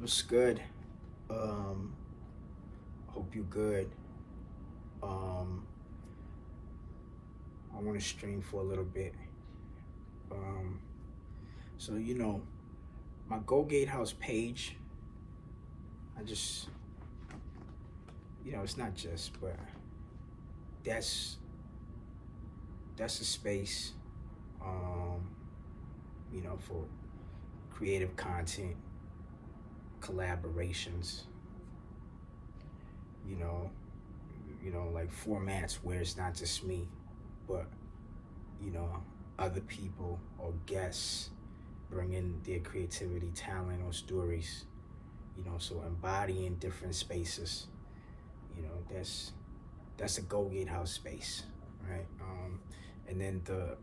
What's good? Hope you good. Um, I want to stream for a little bit. Um, so my Go Gatehouse page. I just, it's not just, but that's that's a space, um, for creative content, collaborations. You know, like formats where it's not just me, but you know, other people or guests bring in their creativity, talent, or stories. So embodying different spaces. That's a Go Gatehouse space, right? And then the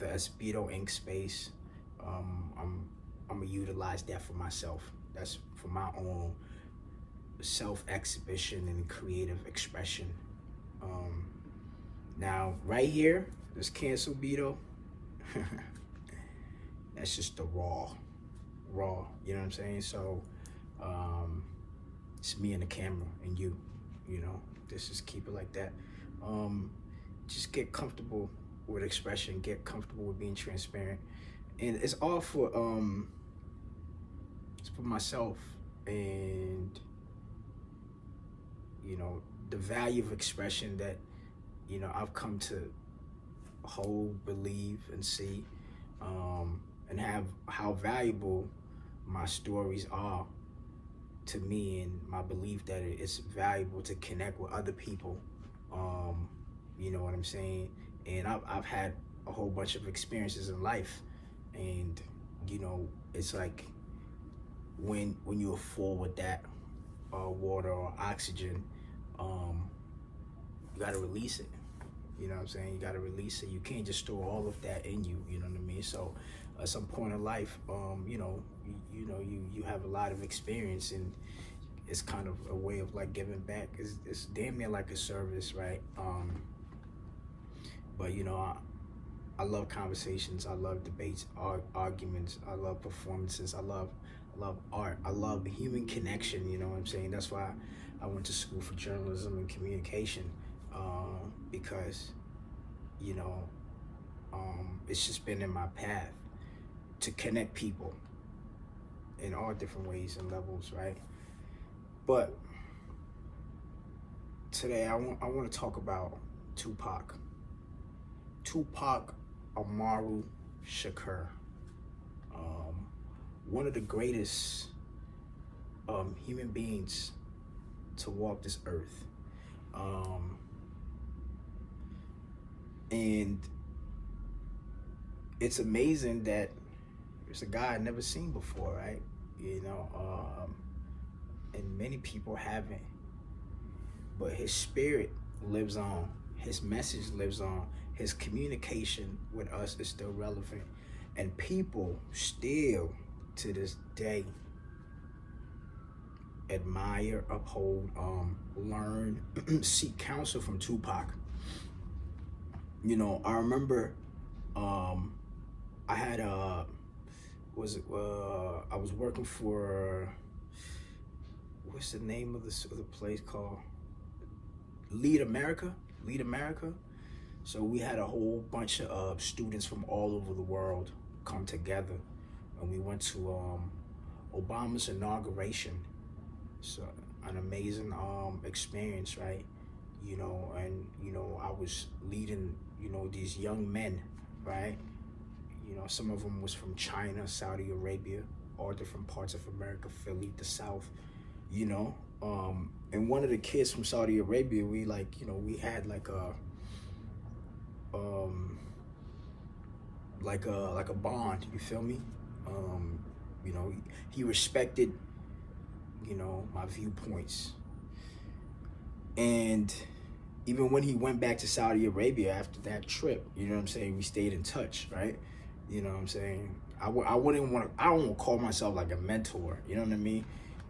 Espedo Ink space. I'm gonna utilize that for myself. That's for my own self exhibition and creative expression. Um, Now, right here, this cancel beetle, that's just the raw. You know what I'm saying? So, um, it's me and the camera and you. This is keep it like that. Um, just get comfortable with expression. Get comfortable with being transparent, and it's all for it's for myself and the value of expression that I've come to hold, believe, and see, and have how valuable my stories are to me, and my belief that it's valuable to connect with other people. You know what I'm saying? And I've had a whole bunch of experiences in life, and it's like when you're full with that water or oxygen, you gotta release it. You know what I'm saying? You gotta release it. You can't just store all of that in you. You know what I mean? So, at some point in life, you have a lot of experience, and it's kind of a way of like giving back. It's damn near like a service, right? But I love conversations. I love debates, arguments. I love performances. I love art. I love human connection. You know what I'm saying? That's why I went to school for journalism and communication, because it's just been in my path to connect people in all different ways and levels, right? But today I want to talk about Tupac Amaru Shakur, one of the greatest human beings to walk this earth. And it's amazing that it's a guy I've never seen before, right? And many people haven't. But his spirit lives on. His message lives on. His communication with us is still relevant. And people still, to this day, admire, uphold, learn, seek counsel from Tupac. I remember I had I was working for, what's the name of the place called? Lead America. So we had a whole bunch of students from all over the world come together, and we went to Obama's inauguration. So an amazing experience, right? I was leading these young men, right? Some of them was from China, Saudi Arabia, all different parts of America, Philly, the South, and one of the kids from Saudi Arabia, we had like a bond, you feel me? He respected, my viewpoints. And even when he went back to Saudi Arabia after that trip, you know what I'm saying, we stayed in touch, right? You know what I'm saying? I don't want to call myself like a mentor, you know what I mean?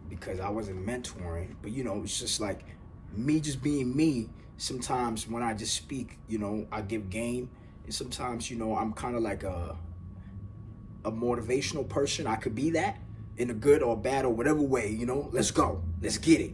Because I wasn't mentoring, but it's just like me just being me. Sometimes when I just speak, I give game. And sometimes, I'm kind of like a motivational person. I could be that. in a good or bad or whatever way, you know, let's go, let's get it.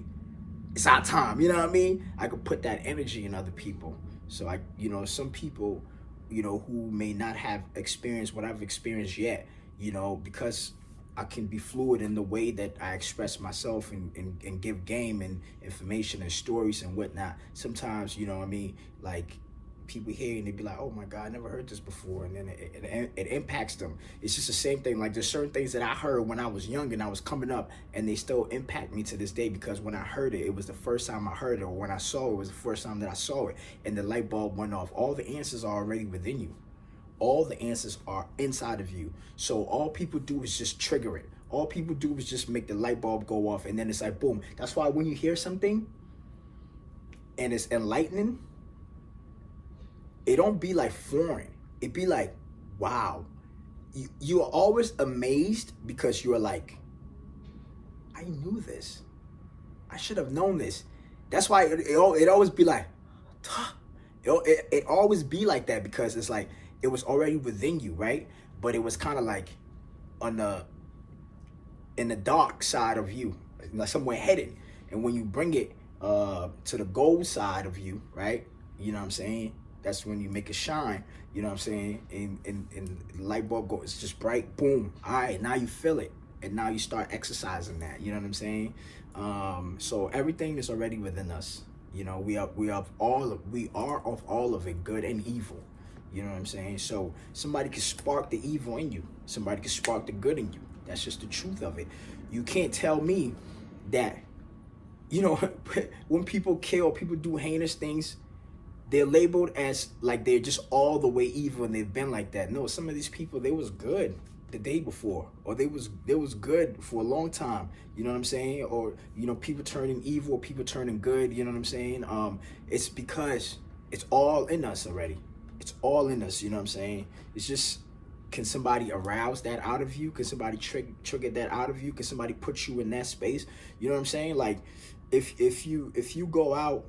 It's our time, you know what I mean? I could put that energy in other people. So I, you know, some people, you know, who may not have experienced what I've experienced yet, you know, because I can be fluid in the way that I express myself and give game and information and stories and whatnot. Sometimes, you know what I mean, like people hear and they be like, oh my God, I never heard this before. And then it impacts them. It's just the same thing. Like there's certain things that I heard when I was young and I was coming up, and they still impact me to this day, because when I heard it, it was the first time I heard it, or when I saw it, it was the first time that I saw it, and the light bulb went off. All the answers are already within you. All the answers are inside of you. So all people do is just trigger it. All people do is just make the light bulb go off, and then it's like, boom. That's why when you hear something and it's enlightening, it don't be like foreign. It be like, wow. You are always amazed, because you're like, I knew this. I should have known this. That's why it always be like, it always be like that, because it's like, it was already within you, right? But it was kind of like in the dark side of you, like somewhere hidden. And when you bring it to the gold side of you, right? You know what I'm saying? That's when you make it shine. You know what I'm saying? And the light bulb goes, it's just bright, boom. All right, now you feel it. And now you start exercising that. You know what I'm saying? So everything is already within us. You know, we are of all of it, good and evil. You know what I'm saying? So somebody can spark the evil in you. Somebody can spark the good in you. That's just the truth of it. You can't tell me that, you know, when people kill, people do heinous things, they're labeled as like they're just all the way evil and they've been like that. No, some of these people, they was good the day before, or they was good for a long time. You know what I'm saying? Or, you know, people turning evil, people turning good. You know what I'm saying? It's because it's all in us already. It's all in us. You know what I'm saying? It's just, can somebody arouse that out of you? Can somebody trigger that out of you? Can somebody put you in that space? You know what I'm saying? Like, if you go out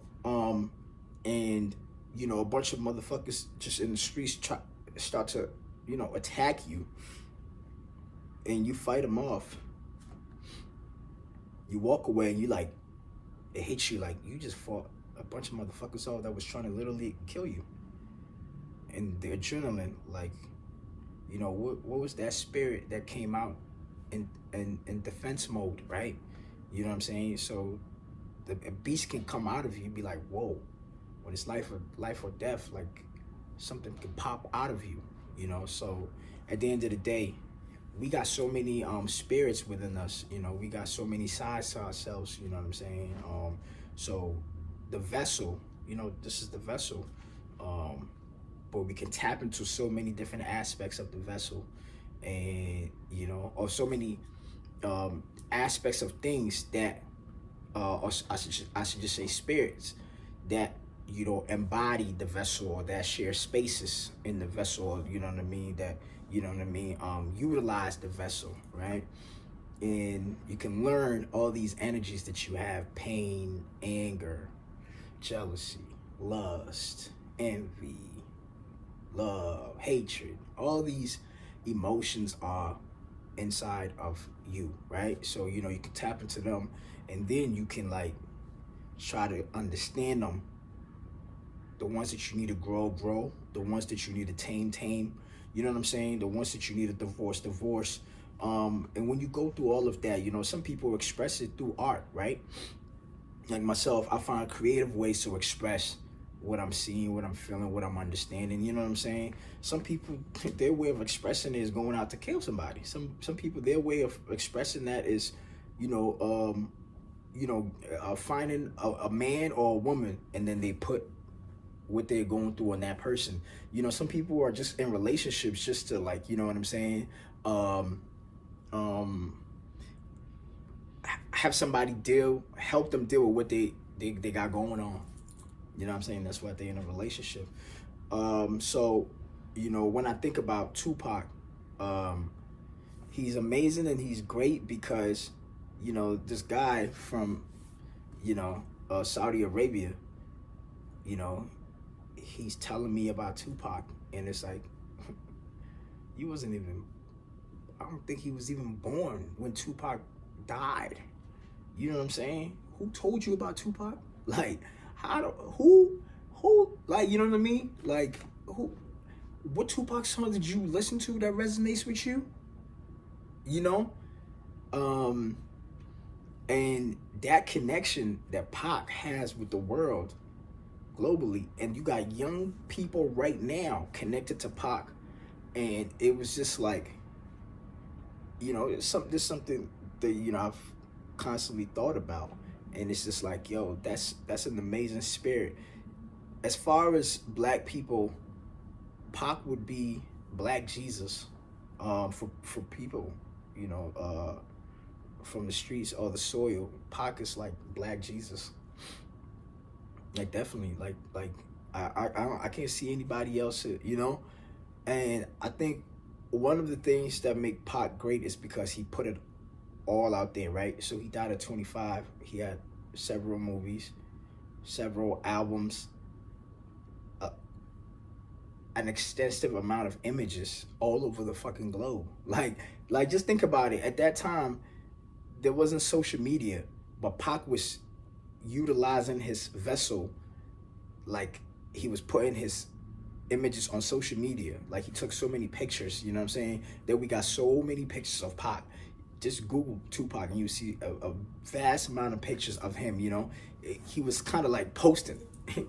and, you know, a bunch of motherfuckers just in the streets start to, you know, attack you, and you fight them off, you walk away and you like, it hits you like you just fought a bunch of motherfuckers off that was trying to literally kill you. And the adrenaline, like, you know, what was that spirit that came out in defense mode, right? You know what I'm saying? So a beast can come out of you and be like, whoa, when it's life or death, like something can pop out of you, you know? So at the end of the day, we got so many spirits within us, you know, we got so many sides to ourselves, you know what I'm saying? So the vessel, you know, this is the vessel, but we can tap into so many different aspects of the vessel, and, you know, or so many aspects of things that, or I should just say spirits that, you know, embody the vessel, or that share spaces in the vessel, or, you know what I mean, that, you know what I mean, utilize the vessel, right? And you can learn all these energies that you have: pain, anger, jealousy, lust, envy, love, hatred. All these emotions are inside of you, right? So, you know, you can tap into them, and then you can like try to understand them. The ones that you need to grow. The ones that you need to tame. You know what I'm saying? The ones that you need to divorce. And when you go through all of that, you know, some people express it through art, right? Like myself, I find creative ways to express what I'm seeing, what I'm feeling, what I'm understanding. You know what I'm saying? Some people, their way of expressing it is going out to kill somebody. Some people, their way of expressing that is, finding a man or a woman, and then they put what they're going through on that person. You know, some people are just in relationships just to, like, you know what I'm saying? Have somebody help them deal with what they got going on. You know what I'm saying? That's why they're in a relationship. So, you know, when I think about Tupac, he's amazing and he's great because, you know, this guy from, you know, Saudi Arabia, you know, he's telling me about Tupac, and it's like, you wasn't even I don't think he was even born when Tupac died. You know what I'm saying? Who told you about Tupac? Like, who, like, you know what I mean? Like, who, what Tupac song did you listen to that resonates with you? You know? Um, and that connection that Pac has with the world globally, and you got young people right now connected to Pac, and it was just like, there's something that I've constantly thought about, and it's just like, yo, that's an amazing spirit. As far as black people, Pac would be Black Jesus, for people, from the streets or the soil. Pac is like Black Jesus. Like, definitely, like I can't see anybody else, And I think one of the things that make Pac great is because he put it all out there, right? So he died at 25. He had several movies, several albums, an extensive amount of images all over the fucking globe. Like just think about it. At that time, there wasn't social media, but Pac was utilizing his vessel, like he was putting his images on social media. Like, he took so many pictures, you know what I'm saying? That we got so many pictures of Pac. Just Google Tupac and you see a vast amount of pictures of him, He was kind of like posting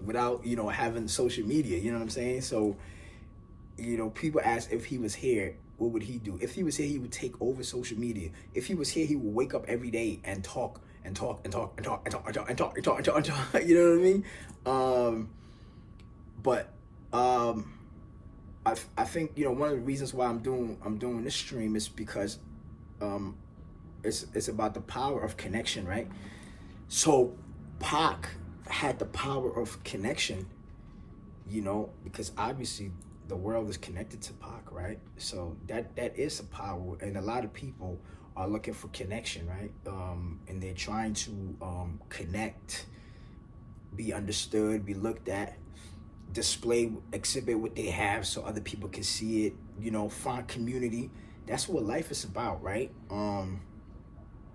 without, having social media, you know what I'm saying? So, people ask if he was here, what would he do? If he was here, he would take over social media. If he was here, he would wake up every day and talk and talk and talk and talk and talk and talk and talk and talk and talk and talk. You know what I mean? But I think one of the reasons why I'm doing this stream is because it's about the power of connection, right? So Pac had the power of connection, because obviously the world is connected to Pac, right? So that is a power, and a lot of people are looking for connection, right? And they're trying to connect, be understood, be looked at, display, exhibit what they have so other people can see it, find community. That's what life is about, right?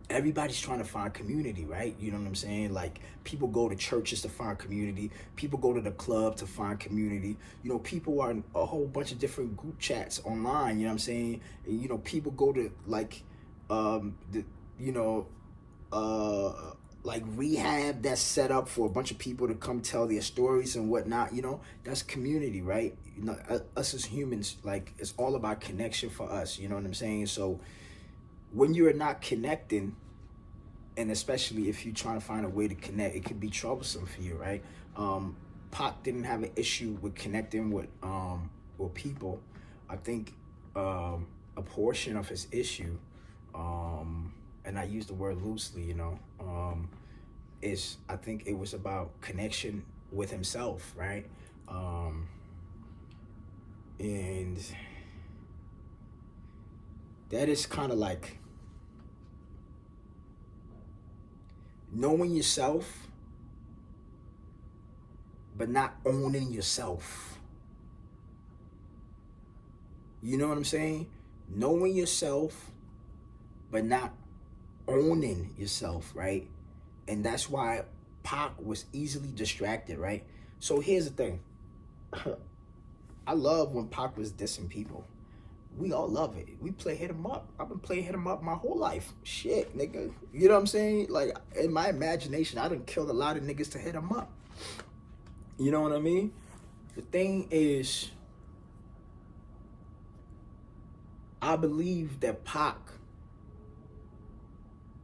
Everybody's trying to find community, right? You know what I'm saying? Like, people go to churches to find community. People go to the club to find community. People are in a whole bunch of different group chats online, you know what I'm saying? And, people go to, like, like rehab that's set up for a bunch of people to come tell their stories and whatnot. That's community, right? Us as humans, like, it's all about connection for us, you know what I'm saying? So when you're not connecting, and especially if you're trying to find a way to connect, it could be troublesome for you, right? Pac didn't have an issue with connecting with people. I think a portion of his issue, and I use the word loosely, is, I think it was about connection with himself, right? And that is kind of like knowing yourself, but not owning yourself. You know what I'm saying? Knowing yourself, but not owning yourself, right? And that's why Pac was easily distracted, right? So here's the thing. I love when Pac was dissing people. We all love it. We play hit 'em up. I've been playing hit 'em up my whole life. Shit, nigga. You know what I'm saying? Like, in my imagination, I done killed a lot of niggas to hit 'em up. You know what I mean? The thing is, I believe that Pac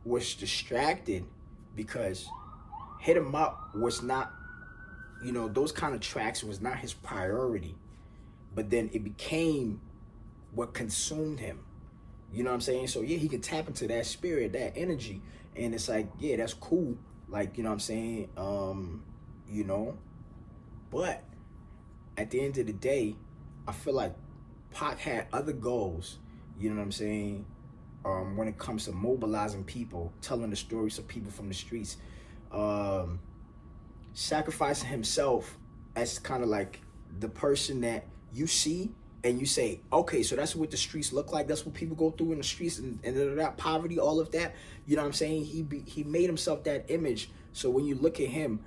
was distracted because hit 'em up was not, those kind of tracks was not his priority. But then it became what consumed him. You know what I'm saying? So yeah, he can tap into that spirit, that energy, and it's like, yeah, that's cool. Like, you know what I'm saying? But at the end of the day, I feel like Pac had other goals, you know what I'm saying? When it comes to mobilizing people, telling the stories of people from the streets, sacrificing himself as kind of like the person that you see and you say, okay, so that's what the streets look like. That's what people go through in the streets, and that poverty, all of that. You know what I'm saying? He made himself that image. So when you look at him,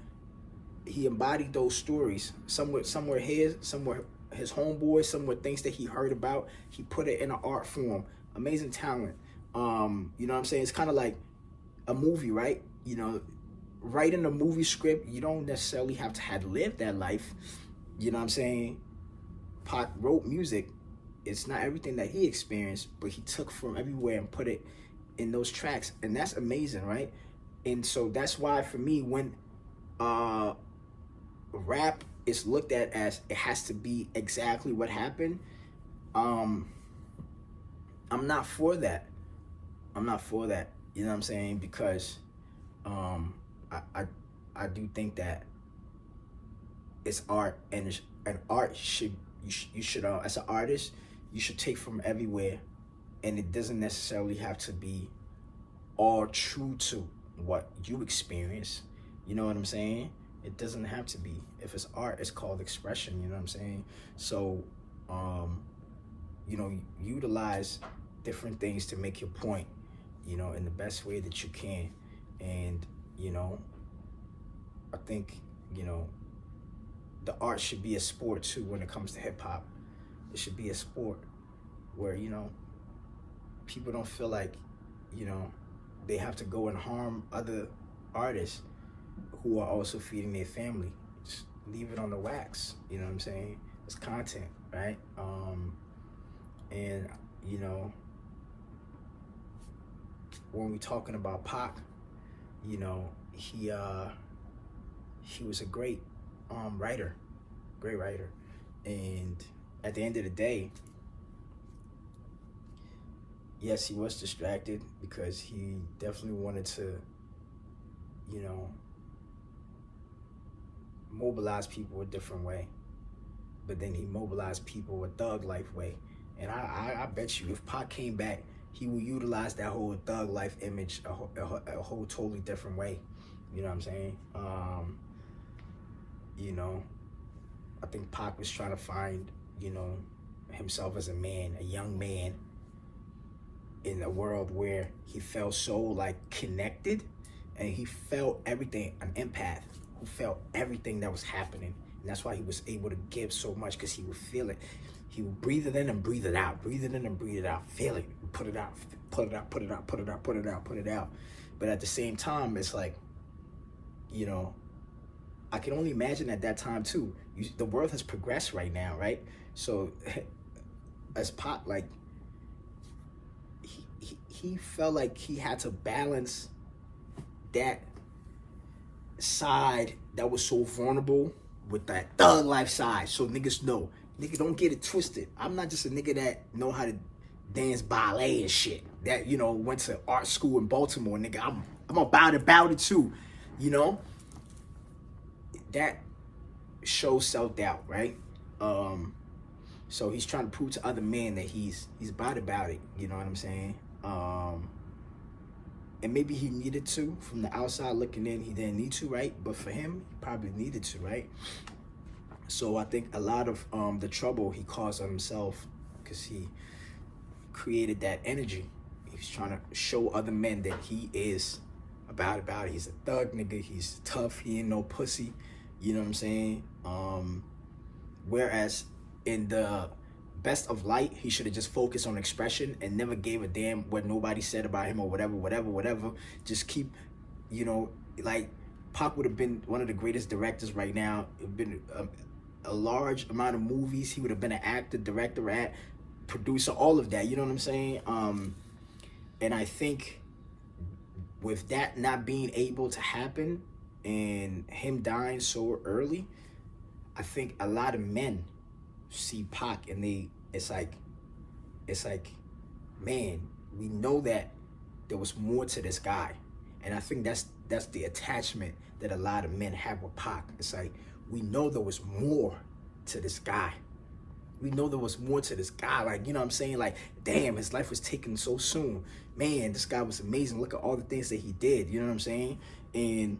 he embodied those stories. Somewhere his homeboys, somewhere things that he heard about. He put it in an art form. Amazing talent. You know what I'm saying? It's kind of like a movie, right? You know, writing a movie script, you don't necessarily have to have lived that life. You know what I'm saying? Pac wrote music. It's not everything that he experienced, but he took from everywhere and put it in those tracks, and that's amazing, right? And so that's why for me, when rap is looked at as it has to be exactly what happened, I'm not for that. I'm not for that. You know what I'm saying? Because I do think that it's art, and art should you should as an artist, you should take from everywhere, and it doesn't necessarily have to be all true to what you experience. You know what I'm saying? It doesn't have to be. If it's art, it's called expression. You know what I'm saying? So, you know, utilize different things to make your point, you know, in the best way that you can. And, you know, I think, you know, the art should be a sport too when it comes to hip hop. It should be a sport where, you know, people don't feel like, you know, they have to go and harm other artists who are also feeding their family. Just leave it on the wax, you know what I'm saying? It's content, right? And, you know, when we're talking about Pac, you know, he was a great writer, and at the end of the day, yes, he was distracted because he definitely wanted to, you know, mobilize people a different way, but then he mobilized people a thug life way. And I bet you if Pac came back, he would utilize that whole thug life image a whole totally different way. You know what I'm saying? You know, I think Pac was trying to find, you know, himself as a man, a young man, in a world where he felt so like connected, and he felt everything, an empath who felt everything that was happening. And that's why he was able to give so much, because he would feel it. He would breathe it in and breathe it out, breathe it in and breathe it out, feel it, put it out, put it out, put it out, put it out, put it out, put it out. But at the same time, it's like, you know, I can only imagine at that time too. The world has progressed right now, right? So as Pac, like, he felt like he had to balance that side that was so vulnerable with that thug life side. So niggas know. Nigga, don't get it twisted. I'm not just a nigga that know how to dance ballet and shit. That, you know, went to art school in Baltimore, nigga. I'm about it too. You know? That shows self-doubt, right? So he's trying to prove to other men that he's about it. You know what I'm saying? And maybe he needed to. From the outside looking in, he didn't need to, right? But for him, he probably needed to, right? So I think a lot of the trouble he caused on himself, because he created that energy. He's trying to show other men that he is about it. He's a thug nigga. He's tough. He ain't no pussy. You know what I'm saying? Whereas in the best of light, he should have just focused on expression and never gave a damn what nobody said about him or whatever. Just keep, you know, like, Pac would have been one of the greatest directors right now. It would have been a large amount of movies. He would have been an actor, director, producer, all of that. You know what I'm saying? And I think with that not being able to happen and him dying so early, I think a lot of men see Pac and it's like, man, we know that there was more to this guy. And I think that's the attachment that a lot of men have with Pac. It's like, we know there was more to this guy. We know there was more to this guy. Like, you know what I'm saying? Like, damn, his life was taken so soon. Man, this guy was amazing. Look at all the things that he did. You know what I'm saying? And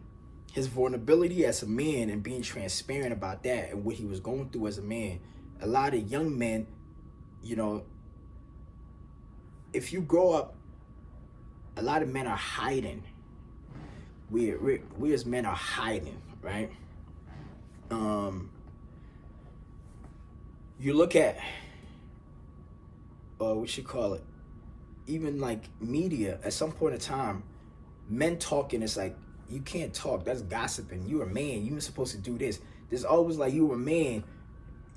his vulnerability as a man and being transparent about that and what he was going through as a man. A lot of young men you know, if you grow up, a lot of men are hiding. We as men are hiding, right? Um, you look at, what you call it, even like media. At some point in time, men talking, it's like you can't talk. That's gossiping. You're a man. You're supposed to do this. There's always like you're a man.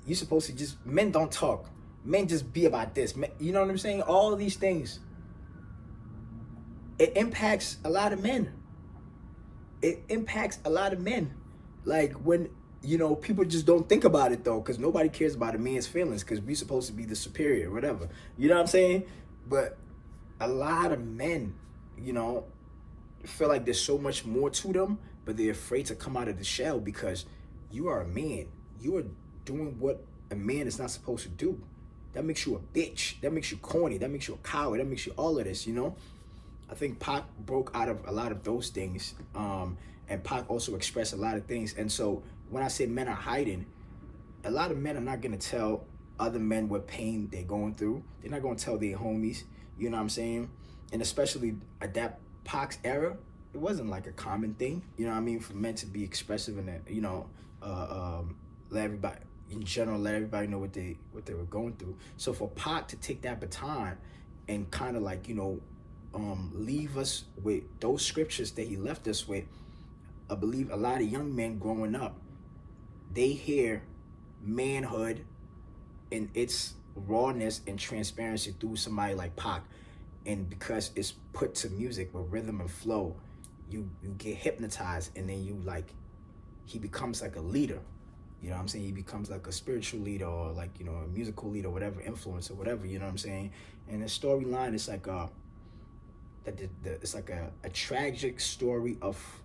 You're supposed to just men don't talk. Men just be about this. Men, you know what I'm saying? All these things. It impacts a lot of men. It impacts a lot of men. Like when people just don't think about it though, because nobody cares about a man's feelings, because we're supposed to be the superior, whatever. You know what I'm saying? But a lot of men, feel like there's so much more to them, but they're afraid to come out of the shell because you are a man. You are doing what a man is not supposed to do. That makes you a bitch. That makes you corny. That makes you a coward. That makes you all of this, I think Pac broke out of a lot of those things. And Pac also expressed a lot of things. And so when I say men are hiding, a lot of men are not going to tell other men what pain they're going through. They're not going to tell their homies, you know what I'm saying? And especially at that Pac's era, it wasn't like a common thing, you know what I mean, for men to be expressive and, let everybody, in general, let everybody know what they were going through. So for Pac to take that baton and kind of like, leave us with those scriptures that he left us with, I believe a lot of young men growing up, they hear manhood in its rawness and transparency through somebody like Pac. And because it's put to music with rhythm and flow, you get hypnotized, and then he becomes like a leader. You know what I'm saying? He becomes like a spiritual leader, or like, a musical leader, whatever, influence or whatever, you know what I'm saying? And the storyline is like it's like a tragic story of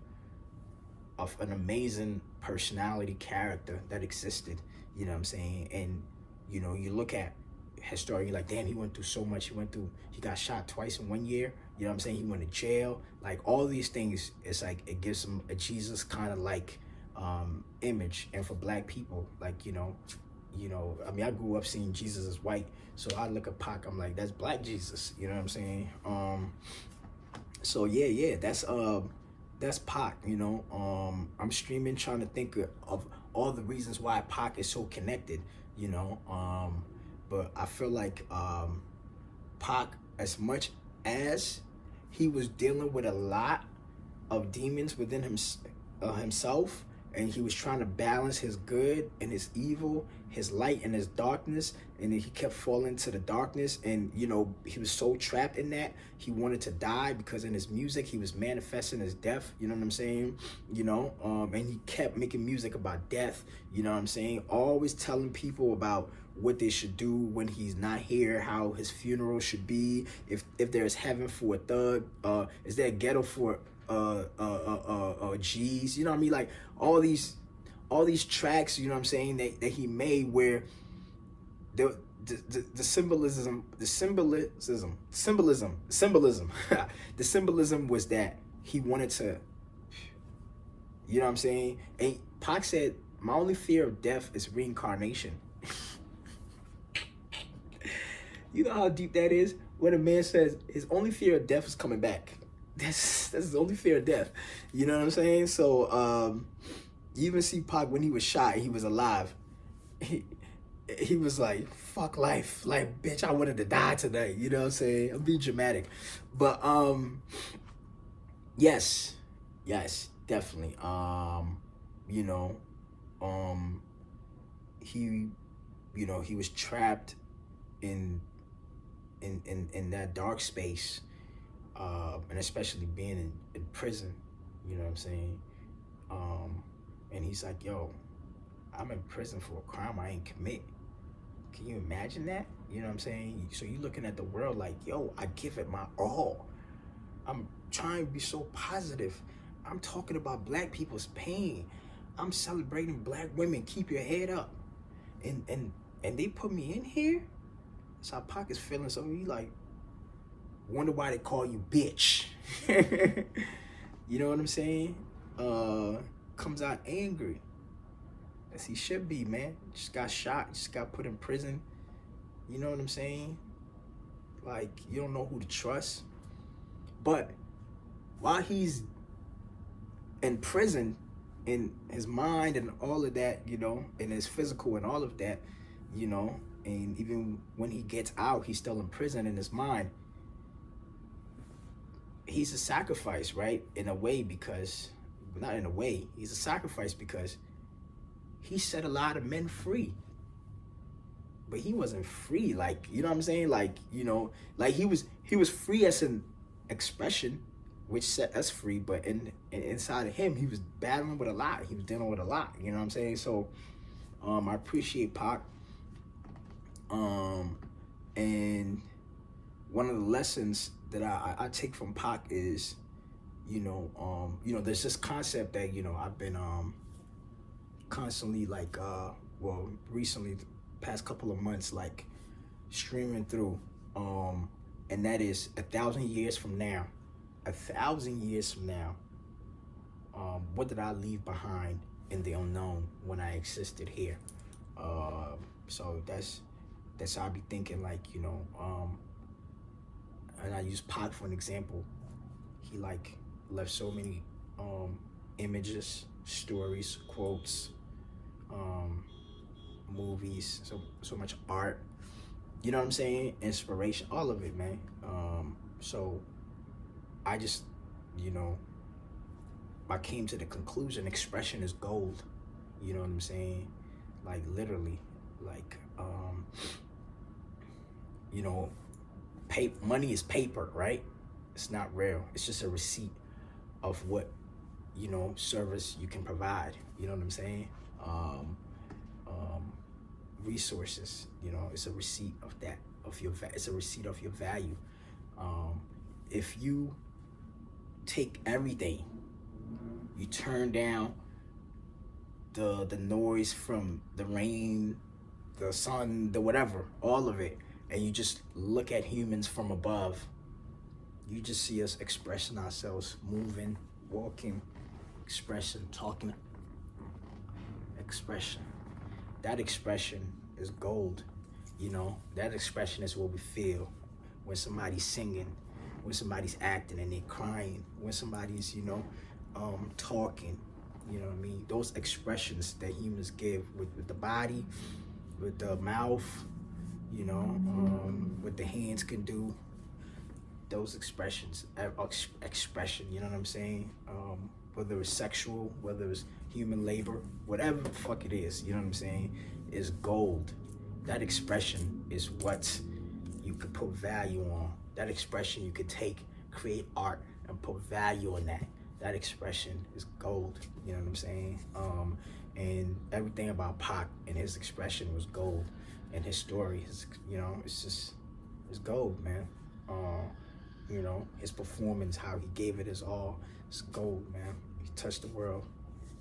an amazing personality character that existed, you know what I'm saying? And you look at his story, you're like, damn, he went through so much. He got shot twice in 1 year, you know what I'm saying? He went to jail. Like all these things, it's like it gives him a Jesus kind of like image. And for black people, like I mean, I grew up seeing Jesus as white, so I look at Pac, I'm like, that's black Jesus, you know what I'm saying? So yeah, that's Pac, I'm streaming trying to think of all the reasons why Pac is so connected, but I feel like Pac, as much as he was dealing with a lot of demons within himself, and he was trying to balance his good and his evil, his light and his darkness, and then he kept falling to the darkness, and he was so trapped in that he wanted to die, because in his music he was manifesting his death, you know what I'm saying? And he kept making music about death, you know what I'm saying? Always telling people about what they should do when he's not here, how his funeral should be, if there's heaven for a thug, is there a ghetto for G's, you know what I mean? Like all these tracks, you know what I'm saying, that he made, where the symbolism the symbolism was that he wanted to, you know what I'm saying? And Pac said, my only fear of death is reincarnation. You know how deep that is? When a man says his only fear of death is coming back. That's his only fear of death. You know what I'm saying? So you even see Pac when he was shot, he was alive. He was like, fuck life. Like, bitch, I wanted to die today. You know what I'm saying? I'm being dramatic. But yes, definitely. He was trapped in that dark space, and especially being in prison, you know what I'm saying? And he's like, yo, I'm in prison for a crime I ain't commit. Can you imagine that? You know what I'm saying? So you looking at the world like, yo, I give it my all. I'm trying to be so positive. I'm talking about black people's pain. I'm celebrating black women. Keep your head up. And they put me in here? So our pockets feeling so he like, wonder why they call you bitch. You know what I'm saying? Comes out angry. As he should be, man. Just got shot, just got put in prison. You know what I'm saying? Like, you don't know who to trust. But while he's in prison, in his mind and all of that, you know, in his physical and all of that, you know, and even when he gets out, he's still in prison in his mind. He's a sacrifice, right? In a way, because, not in a way, he's a sacrifice because he set a lot of men free. But he wasn't free, like, you know what I'm saying? Like, you know, like he was free as an expression, which set us free, but inside of him, he was battling with a lot. He was dealing with a lot, you know what I'm saying? So I appreciate Pac. And one of the lessons that I take from Pac is, you know, there's this concept that, you know, I've been constantly like recently, the past couple of months, like streaming through, and that is 1,000 years from now. 1,000 years from now, what did I leave behind in the unknown when I existed here? So that's how I be thinking, like, you know, and I use Pac for an example. He like left so many images, stories, quotes, movies, so much art. You know what I'm saying? Inspiration, all of it, man. So I just, you know, I came to the conclusion expression is gold. You know what I'm saying? Like, literally, like, you know, money is paper, right? It's not real. It's just a receipt of what, you know, service you can provide. You know what I'm saying? Resources, you know, it's a receipt of that, it's a receipt of your value. If you take everything, you turn down the noise from the rain, the sun, the whatever, all of it, and you just look at humans from above, you just see us expressing ourselves, moving, walking, expression, talking, expression. That expression is gold, you know? That expression is what we feel when somebody's singing, when somebody's acting and they're crying, when somebody's, you know, talking, you know what I mean? Those expressions that humans give with the body, with the mouth, you know, what the hands can do, those expressions, expression, you know what I'm saying? Whether it's sexual, whether it's human labor, whatever the fuck it is, you know what I'm saying, is gold. That expression is what you could put value on. That expression you could take, create art, and put value on that. That expression is gold, you know what I'm saying? And everything about Pac and his expression was gold. And his story is, you know, it's gold, man. You know, his performance, how he gave it his all, it's gold, man. He touched the world,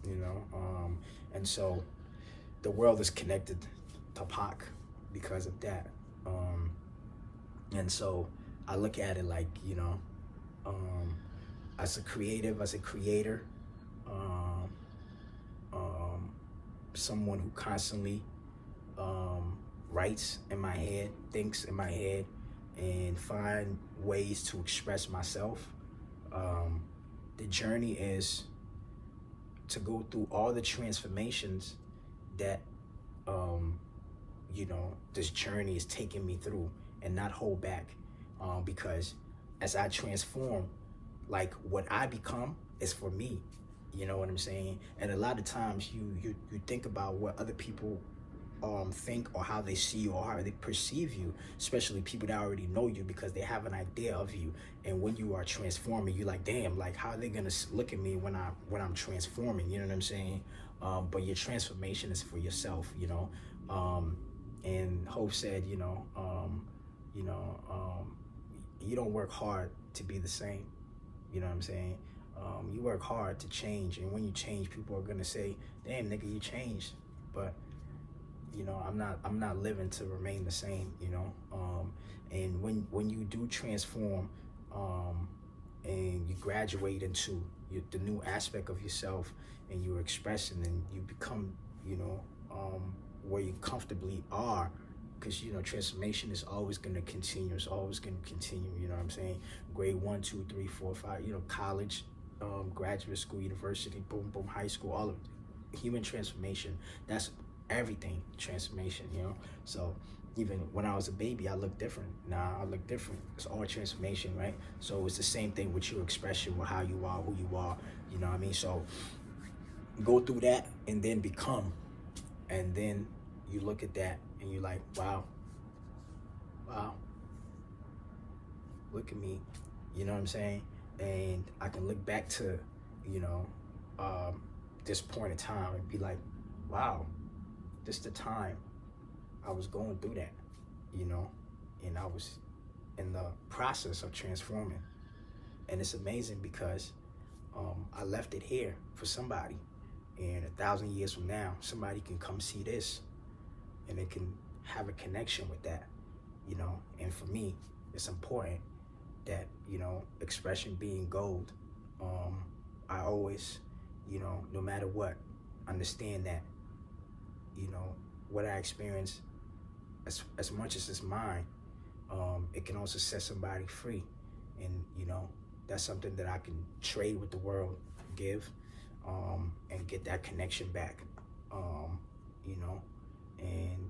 you know. And so the world is connected to Pac because of that. And so I look at it like, you know, as a creative, as a creator, someone who constantly writes in my head, thinks in my head, and find ways to express myself. The journey is to go through all the transformations that, you know, this journey is taking me through, and not hold back. Because as I transform, like, what I become is for me. You know what I'm saying? And a lot of times you think about what other people think, or how they see you, or how they perceive you, especially people that already know you, because they have an idea of you. And when you are transforming, you're like, damn, like, how are they gonna look at me when I'm transforming? You know what I'm saying? But your transformation is for yourself, you know. And Hope said, you know, you don't work hard to be the same. You know what I'm saying? You work hard to change, and when you change, people are gonna say, damn, nigga, you changed. But you know, I'm not living to remain the same, you know. And when you do transform, and you graduate into the new aspect of yourself, and you're expressing, and you become, you know, where you comfortably are, because transformation is always going to continue. It's always going to continue. You know what I'm saying? Grade 1, 2, 3, 4, 5. College, graduate school, university, boom, boom, high school. All of human transformation. That's everything. Transformation. So even when I was a baby, I looked different. Now I look different. It's all transformation, right? So it's the same thing with your expression, with how you are, who you are. You know what I mean? So go through that and then become, and then you look at that and you're like, wow, look at me. You know what I'm saying? And I can look back to, this point in time and be like, wow, this is the time I was going through that, and I was in the process of transforming. And it's amazing because I left it here for somebody. And 1,000 years from now, somebody can come see this and they can have a connection with that, And for me, it's important that, expression being gold. I always, no matter what, understand that, what I experience, as much as it's mine, it can also set somebody free. And, that's something that I can trade with the world, give, and get that connection back, and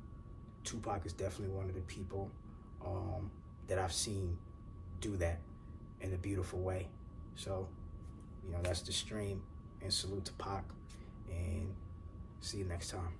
Tupac is definitely one of the people that I've seen do that in a beautiful way. So, that's the stream, and salute to Pac, and see you next time.